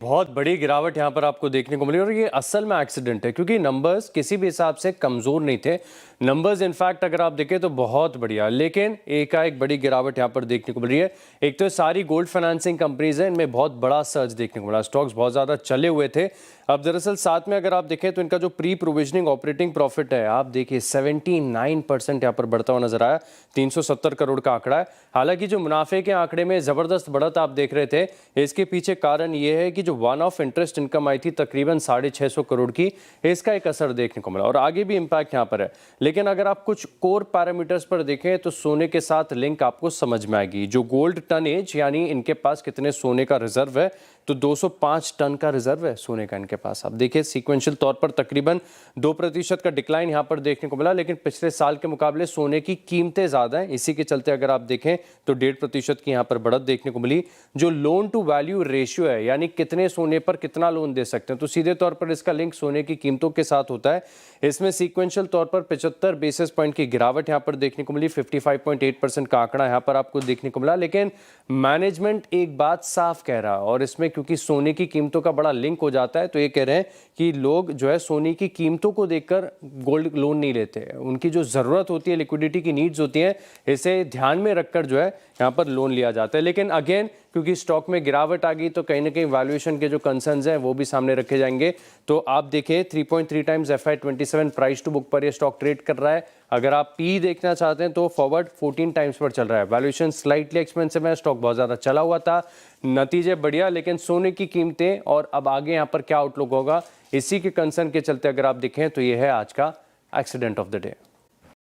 बहुत बड़ी गिरावट यहाँ पर आपको देखने को मिली और ये असल में एक्सीडेंट है क्योंकि नंबर्स किसी भी हिसाब से कमज़ोर नहीं थे। नंबर्स इनफैक्ट अगर आप देखें तो बहुत बढ़िया, लेकिन एकाएक बड़ी गिरावट यहाँ पर देखने को मिल रही है। एक तो सारी गोल्ड फाइनेंसिंग कंपनीज हैं, इनमें बहुत बड़ा सर्ज देखने को मिला। स्टॉक्स बहुत ज़्यादा चले हुए थे। अब दरअसल साथ में अगर आप देखें तो इनका जो प्री प्रोविजनिंग ऑपरेटिंग प्रॉफिट है, आप देखिए 79% यहाँ पर बढ़ता हुआ नजर आया। 370 करोड़ का आंकड़ा है। हालांकि जो मुनाफे के आंकड़े में ज़बरदस्त बढ़त आप देख रहे थे, इसके पीछे कारण ये है कि जो वन ऑफ इंटरेस्ट इनकम आई थी तकरीबन 650 करोड़ की, इसका एक असर देखने को मिला और आगे भी इंपैक्ट यहाँ पर है। लेकिन अगर आप कुछ कोर पैरामीटर्स पर देखें तो सोने के साथ लिंक आपको समझ में आएगी। जो गोल्ड टनेज यानी इनके पास कितने सोने का रिजर्व है, तो 205 टन का रिजर्व है सोने का इनके पास। आप देखिए सीक्वेंशियल तौर पर तकरीबन 2% का डिक्लाइन यहाँ पर देखने को मिला, लेकिन पिछले साल के मुकाबले सोने की कीमतें ज़्यादा हैं। इसी के चलते अगर आप देखें तो 1.5% की यहाँ पर बढ़त देखने को मिली। जो लोन टू वैल्यू रेशियो है, यानी कितने सोने पर कितना लोन दे सकते हैं, तो सीधे तौर पर इसका लिंक सोने की कीमतों के साथ होता है। इसमें सीक्वेंशियल तौर पर 75 बेसिस पॉइंट की गिरावट यहाँ पर देखने को मिली। 55.8% का आंकड़ा यहाँ पर आपको देखने को मिला। लेकिन मैनेजमेंट एक बात साफ कह रहा है, और इसमें क्योंकि सोने की कीमतों का बड़ा लिंक हो जाता है, तो ये कह रहे हैं कि लोग जो है सोने की कीमतों को देखकर गोल्ड लोन नहीं लेते। उनकी जो ज़रूरत होती है, लिक्विडिटी की नीड्स होती हैं, इसे ध्यान में रखकर जो है यहाँ पर लोन लिया जाता है। लेकिन अगेन क्योंकि स्टॉक में गिरावट आ गई तो कहीं ना कहीं वैल्यूएशन के जो कंसर्न्स हैं वो भी सामने रखे जाएंगे। तो आप देखिए 3.3 times FY27 price to book पर ये स्टॉक ट्रेड कर रहा है। अगर आप पी देखना चाहते हैं तो फॉरवर्ड 14 टाइम्स पर चल रहा है। वैल्यूएशन स्लाइटली एक्सपेंसिव है, स्टॉक बहुत ज़्यादा चला हुआ था, नतीजे बढ़िया, लेकिन सोने की कीमतें और अब आगे यहाँ पर क्या आउटलुक होगा, इसी के कंसर्न के चलते अगर आप देखें तो ये है आज का एक्सीडेंट ऑफ द डे।